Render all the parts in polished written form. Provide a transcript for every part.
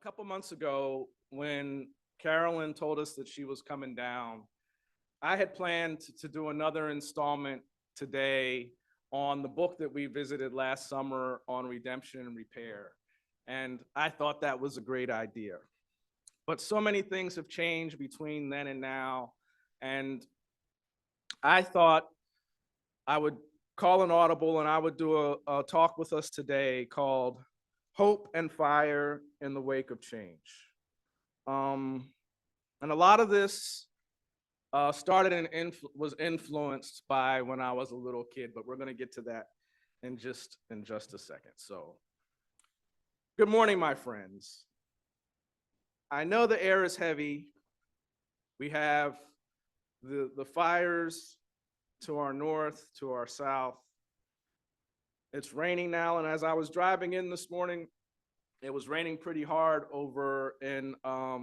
couple months ago, when Carolyn told us that she was coming down, I had planned to do another installment today on the book that we visited last summer on redemption and repair. And I thought that was a great idea. But so many things have changed between then and now. And I thought I would call an audible and I would do a talk with us today called Hope and Fire in the Wake of Change. And a lot of this started and was influenced by when I was a little kid, but we're going to get to that in just a second. So, good morning, my friends. I know the air is heavy. We have the fires to our north, to our south. It's raining now, and as I was driving in this morning, it was raining pretty hard over in, oh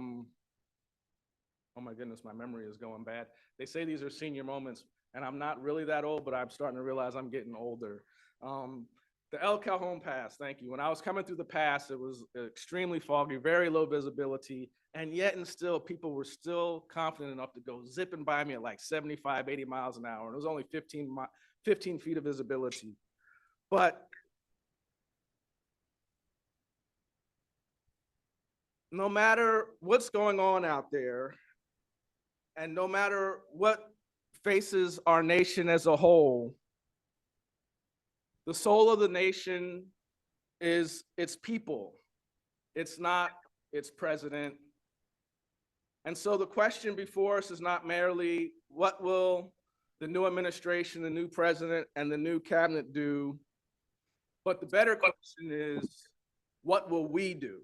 my goodness, my memory is going bad. They say these are senior moments, and I'm not really that old, but I'm starting to realize I'm getting older. The El Cajon Pass, thank you. When I was coming through the pass, it was extremely foggy, very low visibility, and yet and still, people were still confident enough to go zipping by me at like 75, 80 miles an hour, and it was only 15 feet of visibility. But no matter what's going on out there, and no matter what faces our nation as a whole, the soul of the nation is its people. It's not its president. And so the question before us is not merely what will the new administration, the new president, and the new cabinet do, but the better question is, what will we do?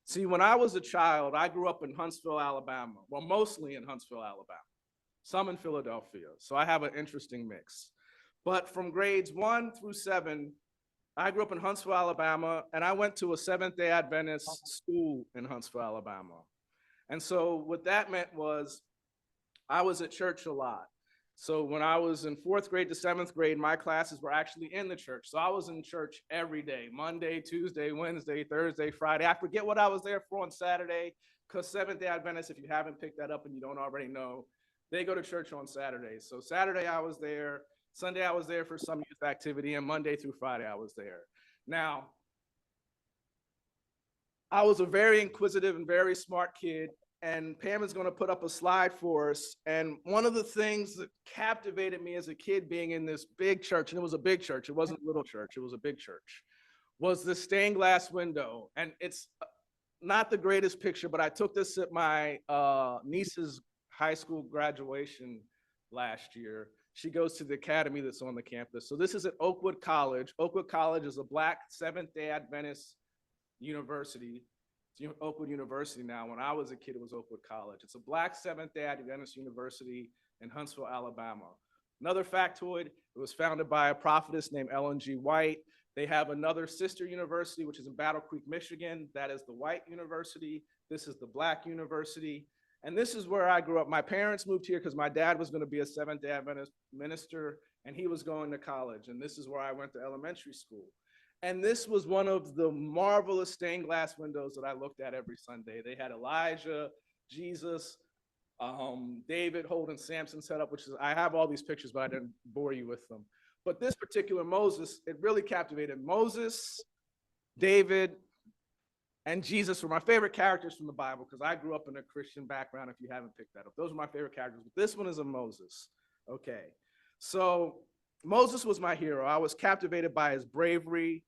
See, when I was a child, I grew up in Huntsville, Alabama. Well, mostly in Huntsville, Alabama, some in Philadelphia. So I have an interesting mix. But from grades 1 through 7, I grew up in Huntsville, Alabama, and I went to a Seventh-day Adventist school in Huntsville, Alabama. And so what that meant was I was at church a lot. So when I was in 4th grade to 7th grade, my classes were actually in the church. So I was in church every day, Monday, Tuesday, Wednesday, Thursday, Friday. I forget what I was there for on Saturday, because Seventh-day Adventists, if you haven't picked that up and you don't already know, they go to church on Saturdays. So Saturday I was there, Sunday I was there for some youth activity, and Monday through Friday I was there. Now, I was a very inquisitive and very smart kid, and Pam is going to put up a slide for us. And one of the things that captivated me as a kid being in this big church, and it was a big church, it wasn't a little church, it was a big church, was the stained glass window. And it's not the greatest picture, but I took this at my niece's high school graduation last year. She goes to the academy that's on the campus. So this is at Oakwood College. Oakwood College is a Black Seventh-day Adventist university. It's Oakwood University now. When I was a kid, it was Oakwood College. It's a Black Seventh-day Adventist university in Huntsville, Alabama. Another factoid, it was founded by a prophetess named Ellen G. White. They have another sister university, which is in Battle Creek, Michigan. That is the White University. This is the Black University. And this is where I grew up. My parents moved here because my dad was going to be a Seventh-day Adventist minister, and he was going to college. And this is where I went to elementary school. And this was one of the marvelous stained glass windows that I looked at every Sunday. They had Elijah, Jesus, David holding Samson set up, which is, I have all these pictures, but I didn't bore you with them. But this particular Moses, it really captivated. Moses, David, and Jesus were my favorite characters from the Bible, because I grew up in a Christian background, if you haven't picked that up. Those are my favorite characters, but this one is a Moses. Okay, so Moses was my hero. I was captivated by his bravery,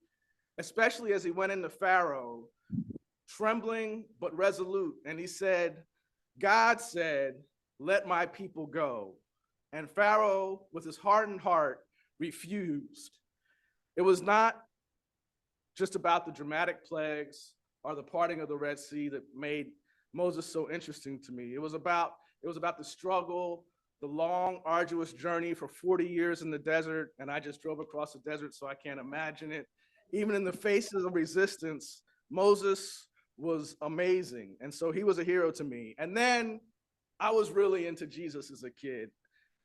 especially as he went into Pharaoh, trembling but resolute. And he said, God said, let my people go. And Pharaoh, with his hardened heart, refused. It was not just about the dramatic plagues or the parting of the Red Sea that made Moses so interesting to me. It was about the struggle, the long, arduous journey for 40 years in the desert, and I just drove across the desert, so I can't imagine it. Even in the face of resistance, Moses was amazing, and so he was a hero to me. And then I was really into Jesus as a kid.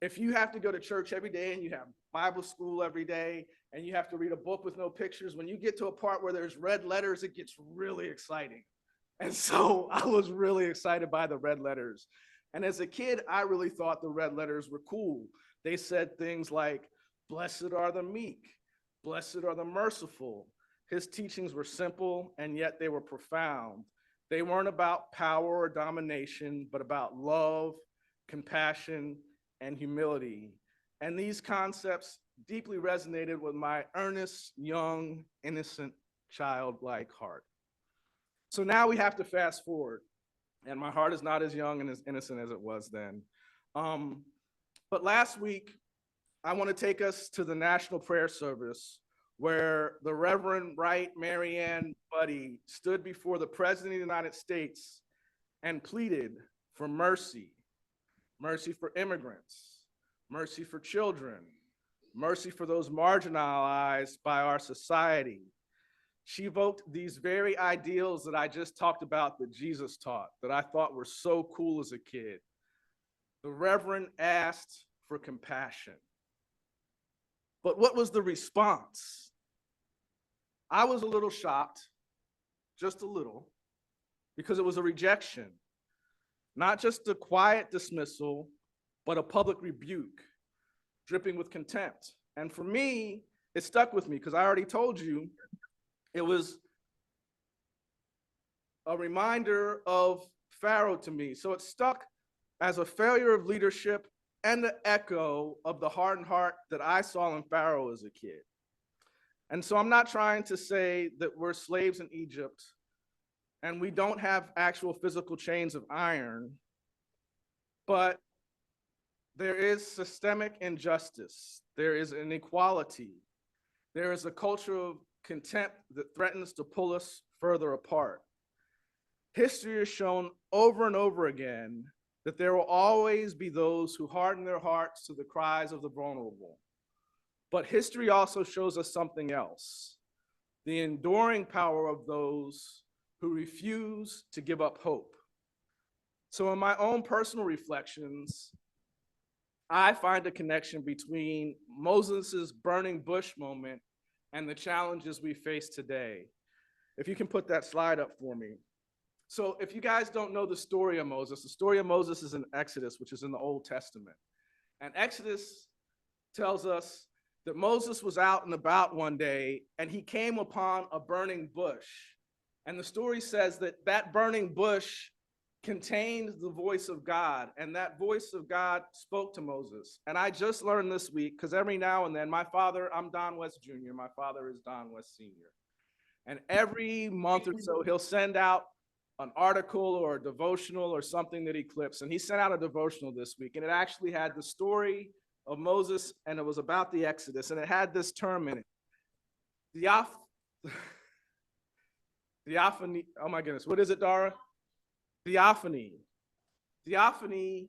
if you have to go to church every day and you have Bible school every day and you have to read a book with no pictures, when you get to a part where there's red letters, it gets really exciting. And so I was really excited by the red letters. And as a kid, I really thought the red letters were cool. They said things like, "Blessed are the meek, blessed are the merciful." His teachings were simple, and yet they were profound. They weren't about power or domination, but about love, compassion, and humility. And these concepts deeply resonated with my earnest, young, innocent, childlike heart. So now we have to fast forward, and my heart is not as young and as innocent as it was then. But last week, I want to take us to the National Prayer Service, where the Reverend Right Marianne Buddy stood before the President of the United States and pleaded for mercy, mercy for immigrants, mercy for children, mercy for those marginalized by our society. She evoked these very ideals that I just talked about that Jesus taught, that I thought were so cool as a kid. The Reverend asked for compassion. But what was the response? I was a little shocked, just a little, because it was a rejection, not just a quiet dismissal, but a public rebuke, dripping with contempt. And for me, it stuck with me because I already told you it was a reminder of Pharaoh to me. So it stuck as a failure of leadership and the echo of the hardened heart that I saw in Pharaoh as a kid. And so I'm not trying to say that we're slaves in Egypt and we don't have actual physical chains of iron, but there is systemic injustice. There is inequality. There is a culture of contempt that threatens to pull us further apart. History has shown over and over again that there will always be those who harden their hearts to the cries of the vulnerable. But history also shows us something else, the enduring power of those who refuse to give up hope. So in my own personal reflections, I find a connection between Moses's burning bush moment and the challenges we face today. If you can put that slide up for me. So if you guys don't know the story of Moses, the story of Moses is in Exodus, which is in the Old Testament. And Exodus tells us that Moses was out and about one day and he came upon a burning bush. And the story says that that burning bush contained the voice of God, and that voice of God spoke to Moses. And I just learned this week, because every now and then, I'm Don West Jr., my father is Don West Sr. And every month or so, he'll send out an article or a devotional or something that he clips. And he sent out a devotional this week, and it actually had the story of Moses, and it was about the Exodus, and it had this term in it. Theophany, oh my goodness, what is it, Dara? Theophany. Theophany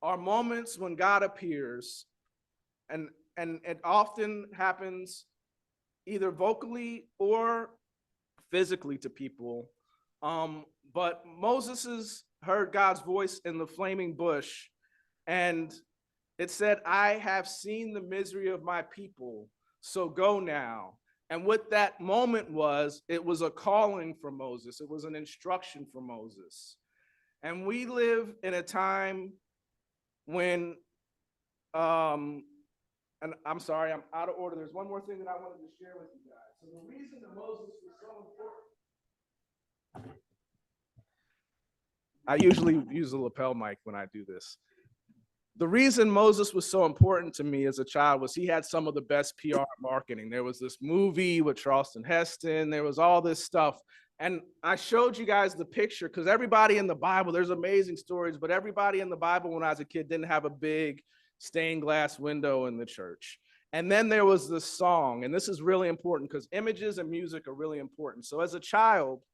are moments when God appears, and it often happens either vocally or physically to people. But Moses heard God's voice in the flaming bush, and it said, "I have seen the misery of my people, so go now." And what that moment was, it was a calling for Moses. It was an instruction for Moses. And we live in a time when, and I'm sorry, I'm out of order. There's one more thing that I wanted to share with you guys. So the reason that Moses was so important, I usually use a lapel mic when I do this. The reason Moses was so important to me as a child was he had some of the best PR marketing. There was this movie with Charleston Heston. There was all this stuff. And I showed you guys the picture because everybody in the Bible, there's amazing stories, but everybody in the Bible when I was a kid didn't have a big stained glass window in the church. And then there was this song, and this is really important because images and music are really important. So as a child,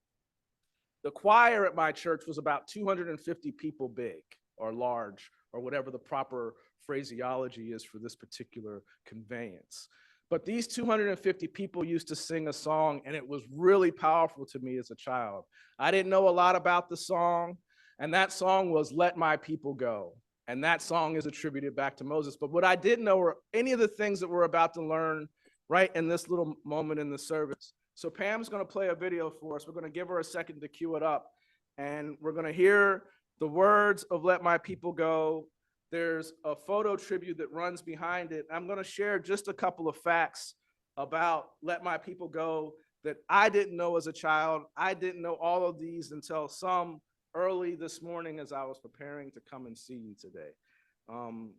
the choir at my church was about 250 people big or large, or whatever the proper phraseology is for this particular conveyance. But these 250 people used to sing a song, and it was really powerful to me as a child. I didn't know a lot about the song, and that song was "Let My People Go." And that song is attributed back to Moses. But what I didn't know were any of the things that we're about to learn right in this little moment in the service. So Pam's going to play a video for us. We're going to give her a second to cue it up. And we're going to hear the words of Let My People Go. There's a photo tribute that runs behind it. I'm going to share just a couple of facts about Let My People Go that I didn't know as a child. I didn't know all of these until some early this morning as I was preparing to come and see you today. Who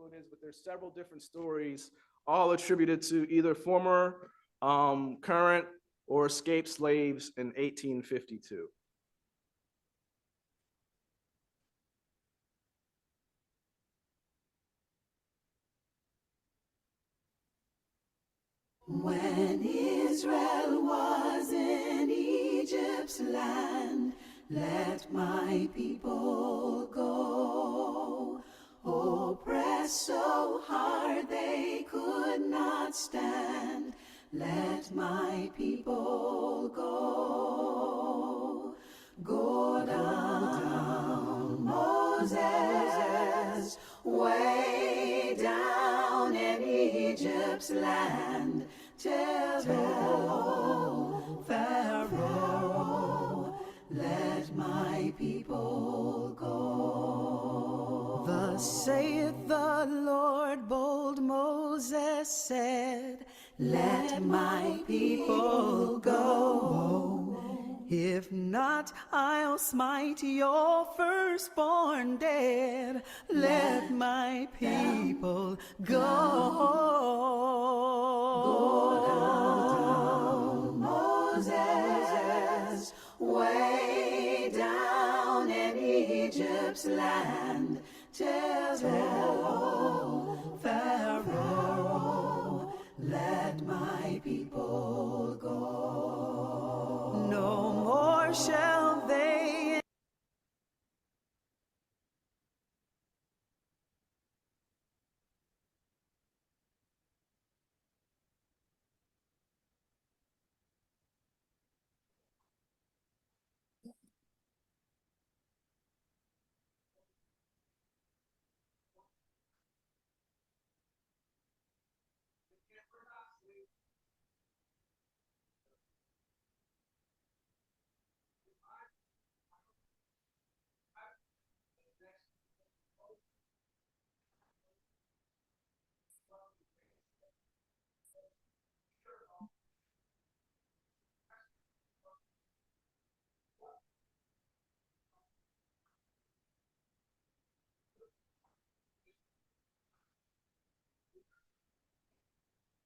it is, but there's several different stories, all attributed to either former, current, or escaped slaves in 1852. When Israel was in Egypt's land, let my people go. Oppressed so hard they could not stand, let my people go. Go down, Moses, way down in Egypt's land. Tell Pharaoh, let my people go. Thus saith the Lord, bold Moses said, let my people go. If not, I'll smite your firstborn dead. Let my people go. Go down, Moses, way down in Egypt's land. Tell Pharaoh, let my people go. No more shall they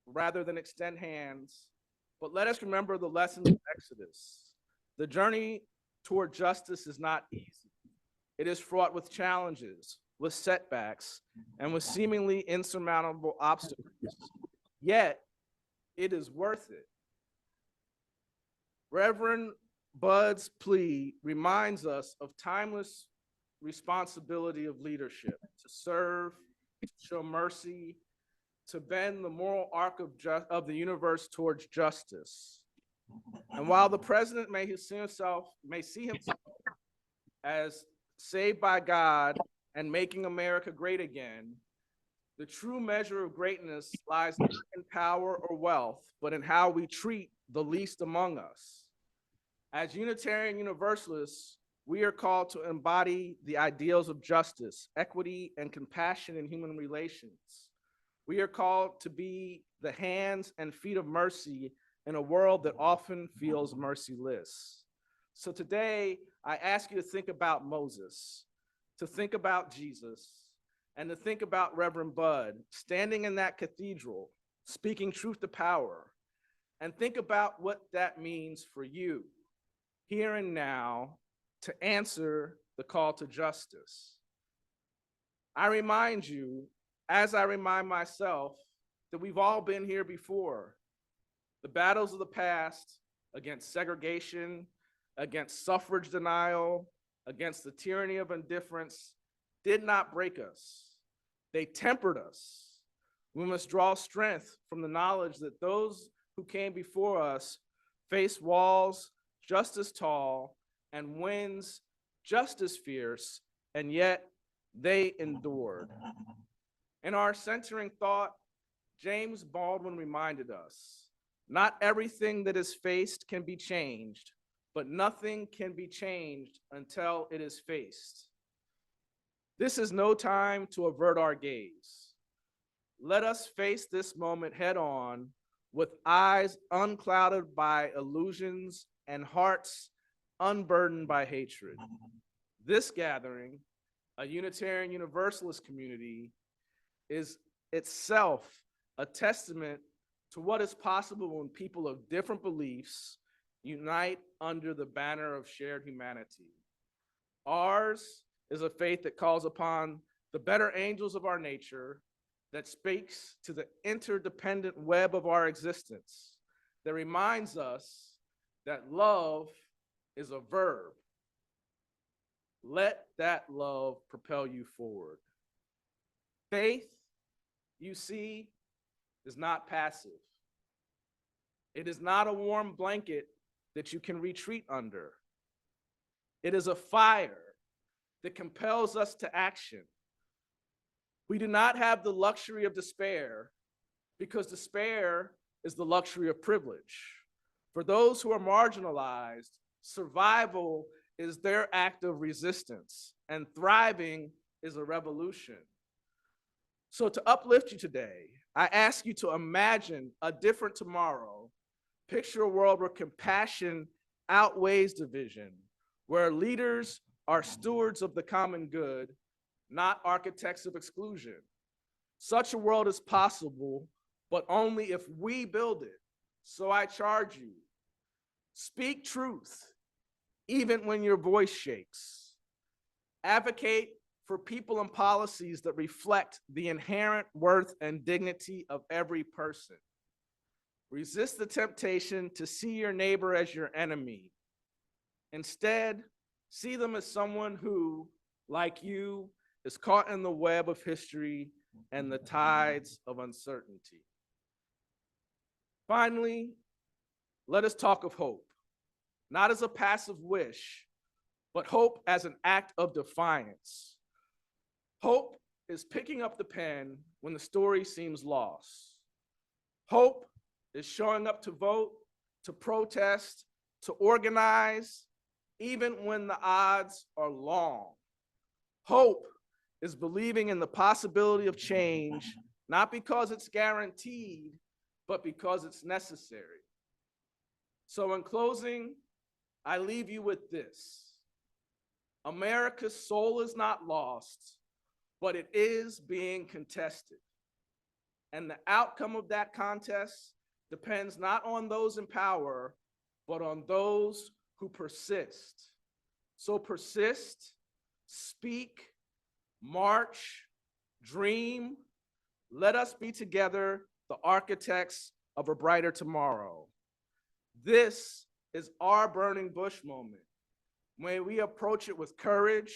rather than extend hands. But let us remember the lessons of Exodus. The journey toward justice is not easy. It is fraught with challenges, with setbacks, and with seemingly insurmountable obstacles. Yet, it is worth it. Reverend Bud's plea reminds us of timeless responsibility of leadership to serve, to show mercy, to bend the moral arc of the universe towards justice. And while the president may see himself as saved by God and making America great again, the true measure of greatness lies not in power or wealth, but in how we treat the least among us. As Unitarian Universalists, we are called to embody the ideals of justice, equity, and compassion in human relations. We are called to be the hands and feet of mercy in a world that often feels merciless. So today, I ask you to think about Moses, to think about Jesus, and to think about Reverend Bud standing in that cathedral, speaking truth to power, and think about what that means for you, here and now, to answer the call to justice. I remind you, as I remind myself, that we've all been here before. The battles of the past against segregation, against suffrage denial, against the tyranny of indifference did not break us. They tempered us. We must draw strength from the knowledge that those who came before us faced walls just as tall and winds just as fierce, and yet they endured. In our centering thought, James Baldwin reminded us, not everything that is faced can be changed, but nothing can be changed until it is faced. This is no time to avert our gaze. Let us face this moment head on with eyes unclouded by illusions and hearts unburdened by hatred. This gathering, a Unitarian Universalist community, is itself a testament to what is possible when people of different beliefs unite under the banner of shared humanity. Ours is a faith that calls upon the better angels of our nature, that speaks to the interdependent web of our existence, that reminds us that love is a verb. Let that love propel you forward. Faith, you see, is not passive. It is not a warm blanket that you can retreat under. It is a fire that compels us to action. We do not have the luxury of despair, because despair is the luxury of privilege. For those who are marginalized, survival is their act of resistance, and thriving is a revolution. So to uplift you today, I ask you to imagine a different tomorrow. Picture a world where compassion outweighs division, where leaders are stewards of the common good, not architects of exclusion. Such a world is possible, but only if we build it. So I charge you, speak truth, even when your voice shakes. Advocate for people and policies that reflect the inherent worth and dignity of every person. Resist the temptation to see your neighbor as your enemy. Instead, see them as someone who, like you, is caught in the web of history and the tides of uncertainty. Finally, let us talk of hope, not as a passive wish, but hope as an act of defiance. Hope is picking up the pen when the story seems lost. Hope is showing up to vote, to protest, to organize, even when the odds are long. Hope is believing in the possibility of change, not because it's guaranteed, but because it's necessary. So in closing, I leave you with this. America's soul is not lost, but it is being contested. And the outcome of that contest depends not on those in power, but on those who persist. So persist, speak, march, dream. Let us be together the architects of a brighter tomorrow. This is our burning bush moment. May we approach it with courage,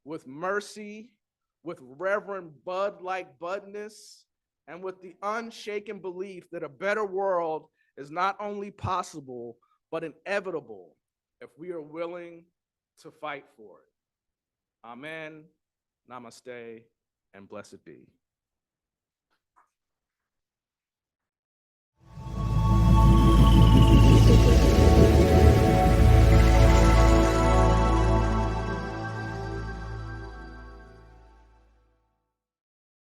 with mercy, with Reverend Bud-like budness, and with the unshaken belief that a better world is not only possible, but inevitable if we are willing to fight for it. Amen, namaste, and blessed be.